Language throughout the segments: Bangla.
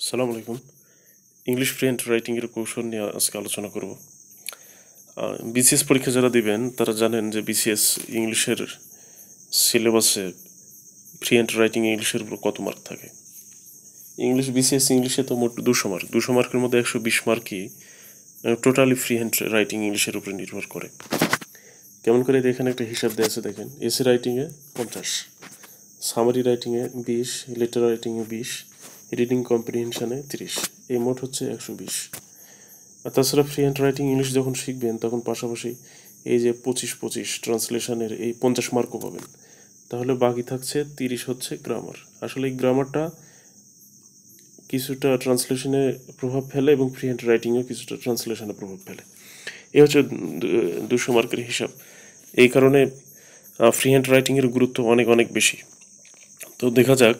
সালাম আলাইকুম। ইংলিশ ফ্রি হ্যান্ড রাইটিংয়ের কৌশল নিয়ে আজকে আলোচনা করব। বিসিএস পরীক্ষা যারা দিবেন তারা জানেন যে বিসিএস ইংলিশের সিলেবাসে ফ্রি হ্যান্ড রাইটিং ইংলিশের উপর কত মার্ক থাকে। বিসিএস ইংলিশে তো মোট 200 মার্ক। 200 মার্কের মধ্যে 120 মার্কই টোটালি ফ্রি হ্যান্ড রাইটিং ইংলিশের উপরে নির্ভর করে। কেমন করে এখানে একটা হিসাব দেওয়া আছে দেখেন। এসে রাইটিংয়ে 50, সামারি রাইটিংয়ে 20, লেটার রাইটিংয়ে 20, রিডিং কম্প্রিহেনশনে 30, এই মোট হচ্ছে 120। আর তাছাড়া ফ্রি হ্যান্ড রাইটিং ইংলিশ যখন শিখবেন তখন পাশাপাশি এই যে 25-25 ট্রান্সলেশনের এই 50 মার্কও পাবেন। তাহলে বাকি থাকছে 30 হচ্ছে গ্রামার। আসলে এই গ্রামারটা কিছুটা ট্রান্সলেশনে প্রভাব ফেলে এবং ফ্রি হ্যান্ড রাইটিংয়েও কিছুটা ট্রান্সলেশনে প্রভাব ফেলে। এই হচ্ছে 200 মার্কের হিসাব। এই কারণে ফ্রি হ্যান্ড রাইটিংয়ের গুরুত্ব অনেক অনেক বেশি। তো দেখা যাক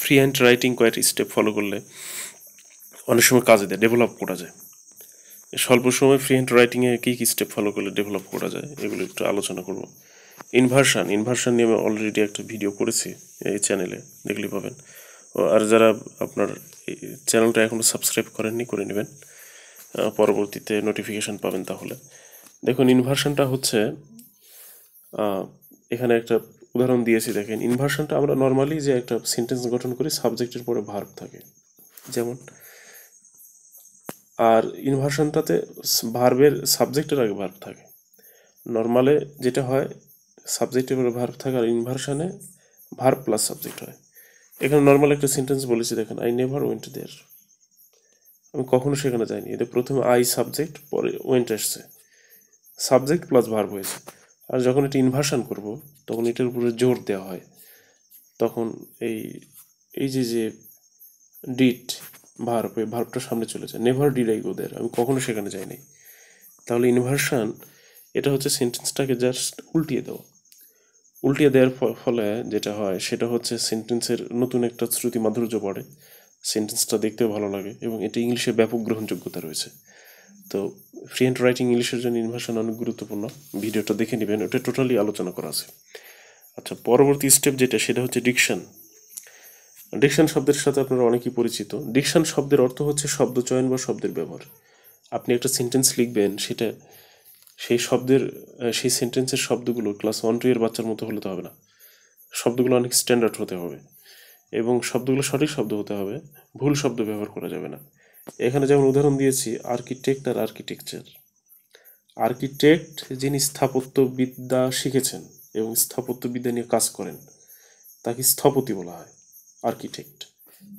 ফ্রি হ্যান্ড রাইটিং কয়েকটি স্টেপ ফলো করলে অনেক সময় কাজে দেয়, ডেভেলপ করা যায়। স্বল্প সময় ফ্রি হ্যান্ড রাইটিংয়ে কী কী স্টেপ ফলো করলে ডেভেলপ করা যায় এগুলো একটু আলোচনা করব। ইনভার্সান নিয়ে আমি অলরেডি একটা ভিডিও করেছি এই চ্যানেলে, দেখলে পাবেন। আর যারা আপনার এই চ্যানেলটা এখনও সাবস্ক্রাইব করেননি করে নেবেন, পরবর্তীতে নোটিফিকেশান পাবেন। তাহলে দেখুন, ইনভার্সানটা হচ্ছে এখানে একটা উদাহরণ দিয়েছি দেখেন। ইনভার্সানটা আমরা নর্মালি যে একটা সেন্টেন্স গঠন করি, সাবজেক্টের পরে ভার্ব থাকে যেমন, আর ইনভার্সানটাতে ভার্বের সাবজেক্টের আগে ভার্ব থাকে। নর্মালে যেটা হয় সাবজেক্টের পরে ভার্ব থাকে, আর ইনভার্সানে ভার্ব প্লাস সাবজেক্ট হয়। এখানে নর্মাল একটা সেন্টেন্স বলেছি দেখেন, আই নেভার ওয়েন্ট দেয়ার, আমি কখনো সেখানে যাইনি। এটা প্রথমে আই সাবজেক্ট, পরে ওয়েন্ট আসছে, সাবজেক্ট প্লাস ভার্ব হয়েছে। আর যখন এটা ইনভার্সান করব তখন এটার উপরে জোর দেওয়া হয়, তখন এই যে ডিড ভার্ব, এই ভার্বটা সামনে চলে যায়। নেভার ডিড আই গো দেয়ার, আমি কখনো সেখানে যাইনি। তাহলে ইনভার্সান এটা হচ্ছে সেন্টেন্সটাকে জাস্ট উল্টিয়ে দেওয়ার ফলে যেটা হয় সেটা হচ্ছে সেন্টেন্সের নতুন একটা শ্রুতি মাধুর্য পড়ে, সেন্টেন্সটা দেখতেও ভালো লাগে এবং এটা ইংলিশে ব্যাপক গ্রহণযোগ্যতা রয়েছে। তো ফ্রি হ্যান্ড রাইটিং ইংলিশের জন্য ইনভার্সান অনেক গুরুত্বপূর্ণ। ভিডিওটা দেখে নেবেন, ওটা টোটালি আলোচনা করা আছে। আচ্ছা, পরবর্তী স্টেপ যেটা, সেটা হচ্ছে ডিকশন। ডিকশন শব্দের সাথে আপনারা অনেকেই পরিচিত। ডিকশন শব্দের অর্থ হচ্ছে শব্দ চয়ন বা শব্দের ব্যবহার। আপনি একটা সেন্টেন্স লিখবেন, সেটা সেই সেন্টেন্সের শব্দগুলো ক্লাস 1-2 এর বাচ্চার মতো হলে তো হবে না। শব্দগুলো অনেক স্ট্যান্ডার্ড হতে হবে এবং শব্দগুলো সঠিক শব্দ হতে হবে, ভুল শব্দ ব্যবহার করা যাবে না। এখানে যেমন উদাহরণ দিয়েছি আর্কিটেক্ট আর আর্কিটেকচার। আর্কিটেক্ট যিনি স্থাপত্যবিদ্যা শিখেছেন এবং স্থাপত্যবিদ্যা নিয়ে কাজ করেন তাকে স্থপতি বলা হয়, আর্কিটেক্ট।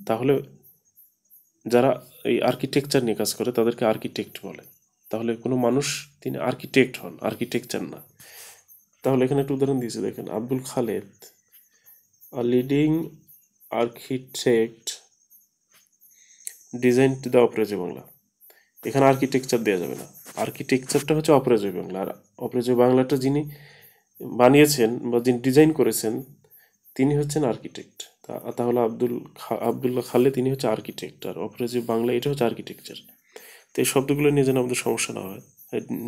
তাহলে যারা এই আর্কিটেকচার নিয়ে কাজ করে তাদেরকে আর্কিটেক্ট বলে। তাহলে কোনো মানুষ তিনি আর্কিটেক্ট হন, আর্কিটেকচার না। তাহলে এখানে একটা উদাহরণ দিয়েছে দেখেন, Abdul Khaled, a leading architect design to the Aparajeyo Bangla. এখানে আর্কিটেকচার দেওয়া যাবে না, আর্কিটেকচারটা হচ্ছে অপরাজয় বাংলা। আর অপরাজয় বাংলাটা যিনি বানিয়েছেন বা যিনি ডিজাইন করেছেন তিনি হচ্ছেন আর্কিটেক্ট। তাহলে আব্দুল্লাহ খালে তিনি হচ্ছে আর্কিটেক্ট, আর অপরাজয় বাংলা এটা হচ্ছে আর্কিটেকচার। তো এই শব্দগুলো নিয়ে যেন আমাদের সমস্যা না হয়,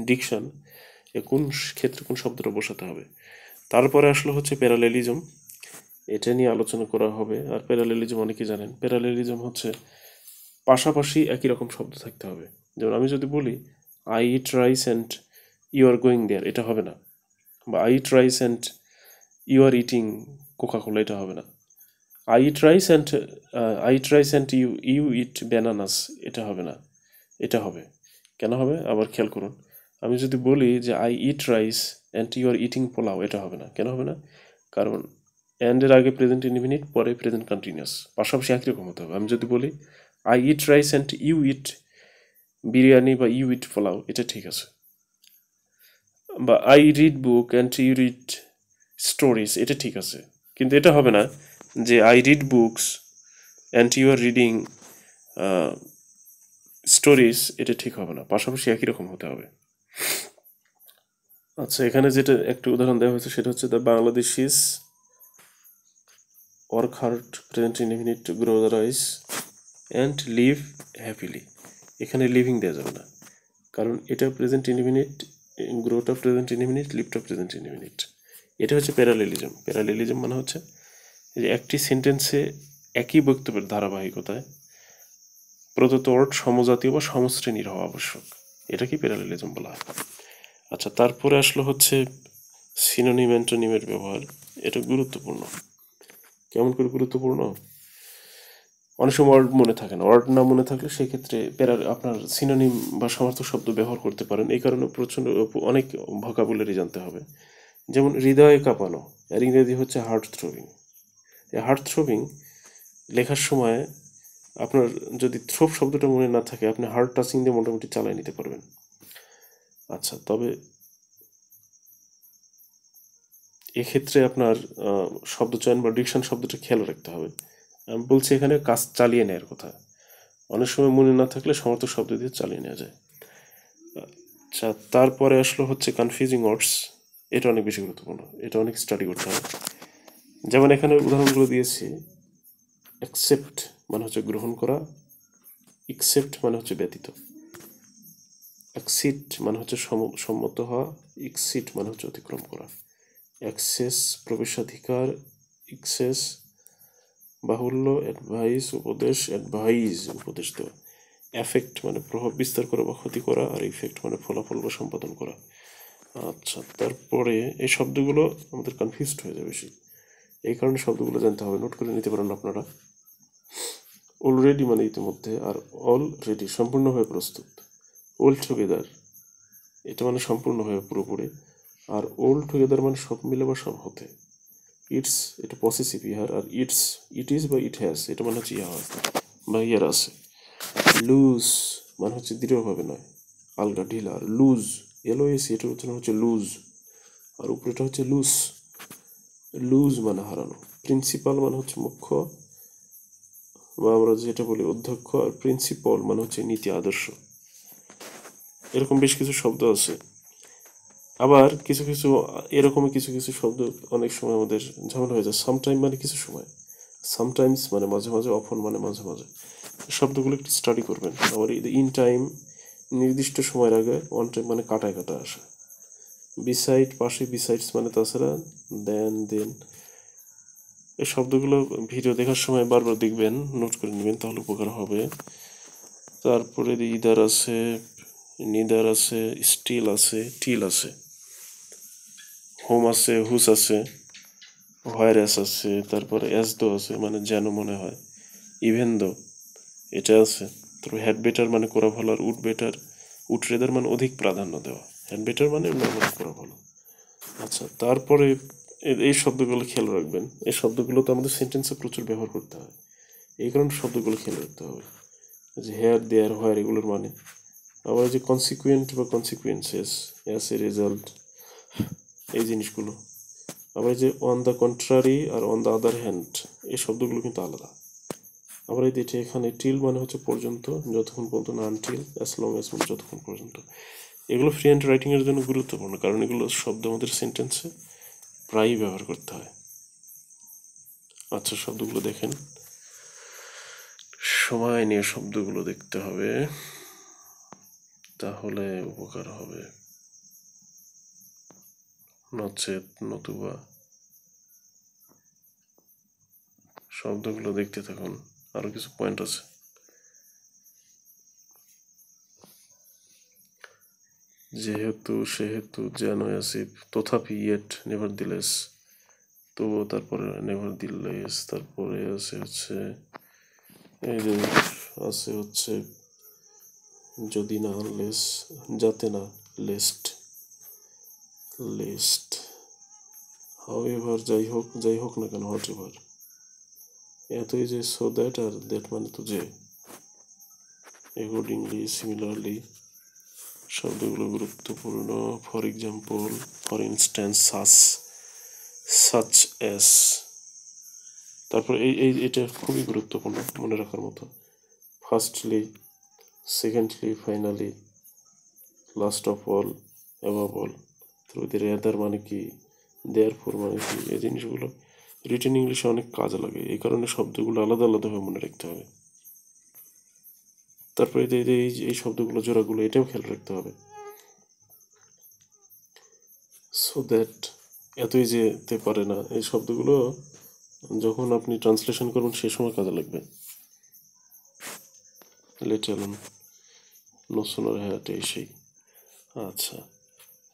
ডিকশন কোন ক্ষেত্রে কোন শব্দটা বসাতে হবে। তারপরে আসলে হচ্ছে প্যারালেলিজম, এটা নিয়ে আলোচনা করা হবে। আর প্যারালেলিজম অনেকে জানেন, প্যারালেলিজম হচ্ছে পাশাপাশি একই রকম শব্দ থাকতে হবে। যেমন আমি যদি বলি I eat rice and you are going there, এটা হবে না। বা I eat rice and you are eating Coca Cola, এটা হবে না। I eat rice and you eat bananas, এটা হবে না। এটা হবে। কেন হবে আবার খেয়াল করুন। আমি যদি বলি যে I eat rice and you are eating pulao, এটা হবে না। কেন হবে না? কারণ অ্যান্ডের আগে প্রেজেন্ট ইনডিফিনিট, পরে প্রেজেন্ট কন্টিনিউয়াস, পাশাপাশি একই রকম হতে হবে। আমি যদি বলি I eat rice and you eat biryani বা ইউ ইট পোলাও, এটা ঠিক আছে। বা I read book and you read stories, এটা ঠিক আছে। কিন্তু এটা হবে না যে I read books and you are reading stories, এটা ঠিক হবে না। পাশাপাশি একই রকম হতে হবে। আচ্ছা, এখানে যেটা একটা উদাহরণ দেওয়া হয়েছে সেটা হচ্ছে the Bangladeshis work hard present indefinite to grow the rice and live happily. এখানে লিভিং দেওয়া যাবে না, কারণ এটা প্রেজেন্ট ইনডিফিনিট, গ্রোটা প্রেজেন্ট ইনডিফিনিট, লিভটা প্রেজেন্ট ইনডিফিনিট। এটা হচ্ছে প্যারালেলিজম। প্যারালেলিজম মানে হচ্ছে যে একটি সেন্টেন্সে একই বক্তব্যের ধারাবাহিকতায় প্রদত্ত ওয়ার্ড সমজাতীয় বা সমশ্রেণীর হওয়া আবশ্যক, এটাকে প্যারালেলিজম বলা হয়। আচ্ছা, তারপরে আসলো হচ্ছে সিনোনিম অ্যান্টোনিমের ব্যবহার। এটা গুরুত্বপূর্ণ। কেমন করে গুরুত্বপূর্ণ? অনেক সময় ওয়ার্ড মনে থাকে না, ওয়ার্ড না মনে থাকলে সেক্ষেত্রে আপনার সিনোনিম বা সমার্থক শব্দ ব্যবহার করতে পারেন। এই কারণে অনেক ভোকাবুলারি জানতে হবে। যেমন হৃদয়ে কাঁপানো, এর ইংরেজি হচ্ছে হার্ট থ্রোবিং। এই হার্ট থ্রোবিং লেখার সময় আপনার যদি থ্রোপ শব্দটা মনে না থাকে, আপনি হার্ট টাচিং দিয়ে মোটামুটি চালিয়ে নিতে পারবেন। আচ্ছা, তবে এক্ষেত্রে আপনার শব্দচয়ন বা ডিকশন শব্দটা খেয়াল রাখতে হবে। আমি বলছি এখানে কাজ চালিয়ে নেওয়ার কথা। অনেক সময় মনে না থাকলে সমর্থক শব্দ দিয়ে চালিয়ে নেওয়া যায়। আচ্ছা, তারপরে আসলো হচ্ছে কনফিউজিং ওয়ার্ডস। এটা অনেক বেশি গুরুত্বপূর্ণ, এটা অনেক স্টাডি করতে হবে। যেমন এখানে উদাহরণগুলো দিয়েছি। অ্যাকসেপ্ট মানে হচ্ছে গ্রহণ করা, এক্সেপ্ট মানে হচ্ছে ব্যতীত, অ্যাক্সিট মানে হচ্ছে সম্মত হওয়া, এক্সিট মানে হচ্ছে অতিক্রম করা, অ্যাক্সেস প্রবেশাধিকার, এক্সেস বাহুল্য, অ্যাডভাইস উপদেশ, অ্যাডভাইজ উপদেশ দেওয়া, এফেক্ট মানে প্রভাব বিস্তার করা বা ক্ষতি করা, আর ইফেক্ট মানে ফলাফল বা সম্পাদন করা। আচ্ছা, তারপরে এই শব্দগুলো আমাদের কনফিউজড হয়ে যাবে বেশি, এই কারণে শব্দগুলো জানতে হবে, নোট করে নিতে পারেন আপনারা। অলরেডি মানে ইতিমধ্যে, আর অলরেডি সম্পূর্ণভাবে প্রস্তুত। অল টুগেদার এটা মানে সম্পূর্ণভাবে পুরোপুরি, আর অল টুগেদার মানে সব মিলে বা সব হতে। ইটস এটা পসেসিভ ইহার, আর ইট ইজ বা ইট হ্যাজ এটা মানে হচ্ছে ইহা বা ইয়ার আছে। লুজ মানে হচ্ছে দৃঢ়ভাবে নয়, আলগা ঢিলা, আর লুজ এলওএসি এটার উচ্চারণ হচ্ছে লুজ, আর উপরেটা হচ্ছে লুজ। লুজ মানে হারানো। প্রিন্সিপাল মানে হচ্ছে মুখ্য বা আমরা যেটা বলি অধ্যক্ষ, আর প্রিন্সিপাল মানে হচ্ছে নীতি আদর্শ। এরকম বেশ কিছু শব্দ আছে। আবার কিছু কিছু এরকমই কিছু কিছু শব্দ অনেক সময় আমাদের ঝামেলা হয়ে যায়। সামটাইম মানে কিছু সময়, সামটাইমস মানে মাঝে মাঝে, অফন মানে মাঝে মাঝে। শব্দগুলো একটু স্টাডি করবেন। আবার ইন টাইম নির্দিষ্ট সময়ের আগে, অন টাইম মানে কাটায় কাটা আসে। বিসাইড পাশে, বিসাইডস মানে তাছাড়া, দেন। এই শব্দগুলো ভিডিও দেখার সময় বারবার দেখবেন, নোট করে নেবেন, তাহলে উপকার হবে। তারপরে ইদার আছে, নিদার আছে, স্টিল আছে, টিল আছে, হোম আছে, হুস আছে, ভাইরাস আছে, তারপরে অ্যাজ দো আছে মানে যেন মনে হয়, ইভেন দো এটা আছে। তারপর হ্যাড বেটার মানে করা ভালো, আর উড বেটার, উড রেদার মানে অধিক প্রাধান্য দেওয়া, হ্যাড বেটার মানে নর্মালি করা ভালো। আচ্ছা, তারপরে এই শব্দগুলো খেয়াল রাখবেন। এই শব্দগুলো তো আমাদের সেন্টেন্সে প্রচুর ব্যবহার করতে হয়, এই কারণে শব্দগুলো খেয়াল রাখতে হবে। যে হেয়ার, দেয়ার, হোয়ার এগুলোর মানে। আবার যে কনসিকুয়েন্ট বা কনসিকুয়েন্সেস, অ্যাজ এ রেজাল্ট, এই জিনিসগুলো। আবার যে অন দ্য কন্ট্রারি আর অন দ্য আদার হ্যান্ড, এই শব্দগুলো কিন্তু আলাদা। আবার এই যেটা এখানে টিল মানে হচ্ছে পর্যন্ত, যতক্ষণ পর্যন্ত না, আনটিল, অ্যাজ লং অ্যাজ মানে যতক্ষণ পর্যন্ত। এগুলো ফ্রি হ্যান্ড রাইটিংয়ের জন্য গুরুত্বপূর্ণ, কারণ এগুলো শব্দ আমাদের সেন্টেন্সে প্রায়ই ব্যবহার করতে হয়। আচ্ছা, শব্দগুলো দেখেন, সময় নিয়ে শব্দগুলো দেখতে হবে, তাহলে উপকার হবে। নচেত, নতুবা, শব্দগুলো দেখতে থাকুন, আরো কিছু পয়েন্ট আছে। যেহেতু, সেহেতু, যেন, আসিফ, তথাপি, ইয়েট, নেভারদিলেস, তবুও, তারপরে নেভারদিলেস, তারপরে হচ্ছে এই যে আছে হচ্ছে যদি না, লেস, যাতে না, লেস্ট, হাউএভার যাই হোক না কেন, হোয়াট এভার। এতই যে সো দ্যাট, আর দ্যাট মানে তো যে। অ্যাকর্ডিংলি, সিমিলারলি, শব্দগুলো গুরুত্বপূর্ণ। For example, for instance, such as. তারপর এটা খুবই গুরুত্বপূর্ণ, মনে রাখার মতো। Firstly, secondly, finally, last of all, above all. তো এদের রেদার মানে কি, দেয়ারফর মানে কি, এই জিনিসগুলো রিটেন ইংলিশে অনেক কাজে লাগে, এই কারণে শব্দগুলো আলাদা আলাদাভাবে মনে রাখতে হবে। তারপরে এই শব্দগুলো, জোড়াগুলো, এটাও খেয়াল রাখতে হবে। সো দ্যাট, এতই যে তে পারে না, এই শব্দগুলো যখন আপনি ট্রান্সলেশন করবেন সে সময় কাজে লাগবে। লেট অ্যালোন নো সোনার হ্যাট এই সেই। আচ্ছা,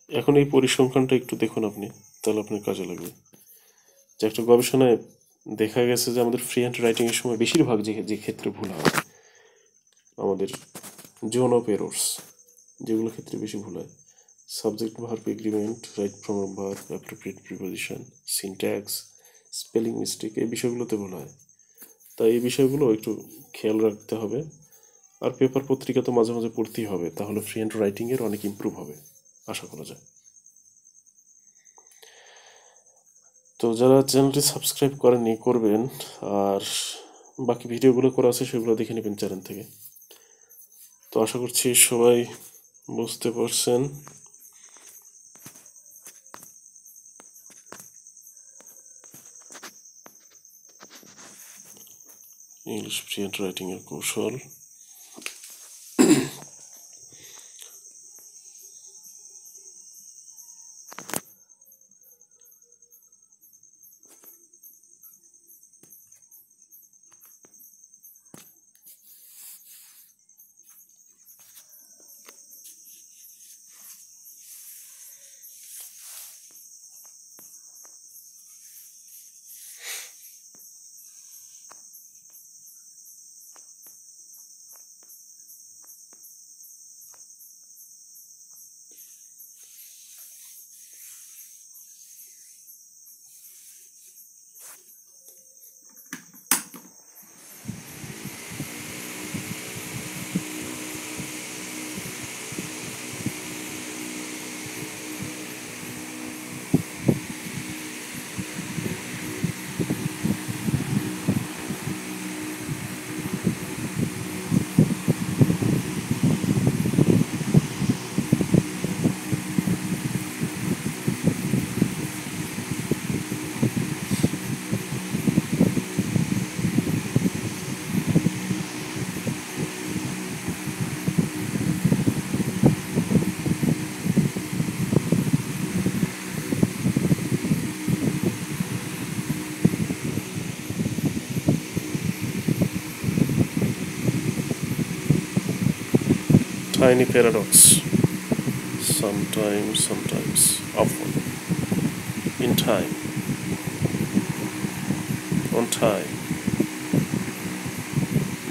এখন এই পরিসংখ্যানটা একটু দেখুন আপনি, তাহলে আপনার কাজে লাগবে। যে একটা গবেষণায় দেখা গেছে যে আমাদের ফ্রি হ্যান্ড রাইটিংয়ের সময় বেশিরভাগ যে ক্ষেত্রে ভুল হয়, আমাদের জোন অফ এরর্স যেগুলো ক্ষেত্রে বেশি ভুল হয়, subject verb agreement, right from verb, appropriate preposition, syntax, spelling mistake, এই বিষয়গুলোতে ভুল হয়। তাই এই বিষয়গুলো একটু খেয়াল রাখতে হবে। আর পেপার পত্রিকা তো মাঝে মাঝে পড়তেই হবে, তাহলে ফ্রি হ্যান্ড রাইটিংয়ের অনেক ইমপ্রুভ হবে আশা করা যায়। তো যারা চ্যানেলটি সাবস্ক্রাইব করেননি করবেন, আর বাকি ভিডিওগুলো করা আছে সেগুলো দেখে নেবেন চ্যানেল থেকে। তো আশা করছি সবাই বুঝতে পারছেন। ইংলিশ ফ্রি হ্যান্ড রাইটিংয়ের কৌশল। Tiny paradox. Sometimes, often. In time. On time.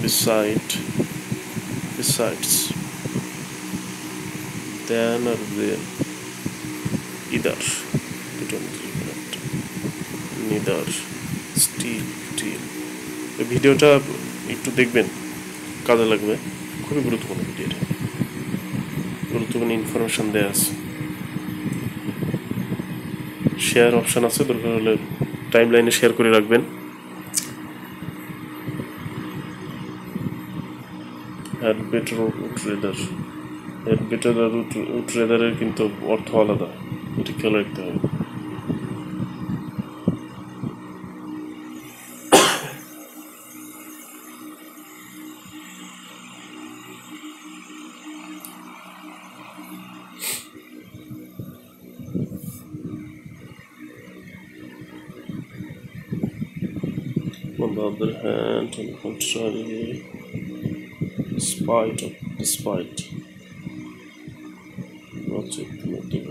Besides. Then or then. Either. Neither. Still. এই ভিডিওটা একটু দেখবেন, কাজে লাগবে। খুবই গুরুত্বপূর্ণ ভিডিওটা, গুরুত্বপূর্ণ ইনফরমেশন দেওয়া আছে। শেয়ার অপশান আছে, দরকার হলে টাইম লাইনে শেয়ার করে রাখবেন। হ্যাড বেটার আর উটরেদারের কিন্তু অর্থ আলাদা, এটা খেয়াল রাখতে হবে। On the other hand, on the contrary, despite object motive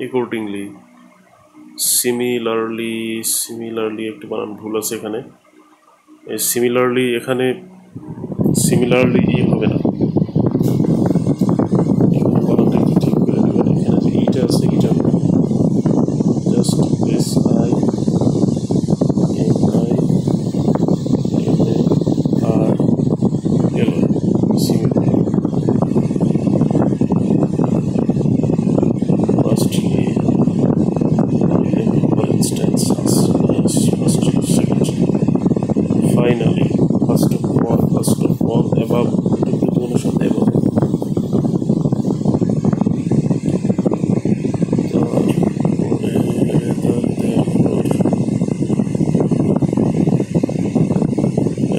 accordingly, similarly একটু বানান ভুল আছে এখানে। সিমিলারলি এখানে সিমিলারলি হবে না, বানানটা একটু ঠিক করে নেবেন। এখানে যে ইটা আছে, ইটা জাস্ট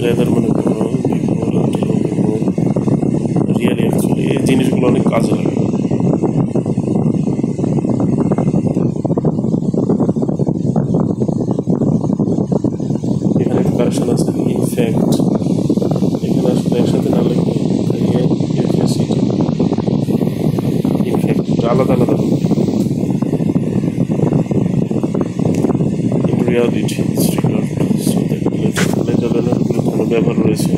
লেদার মনে করো, রিয়েলি অ্যাকচুয়ালি এই জিনিসগুলো অনেক কাজে লাগে। এখানে একটা কারেকশন আছে, ইনফ্যাক্ট এখানে আসলে একসাথে না লিখে ইনফ্যাক্ট আলাদা আলাদা in reality it's regard so that laser কোনো ব্যবহার রয়েছে।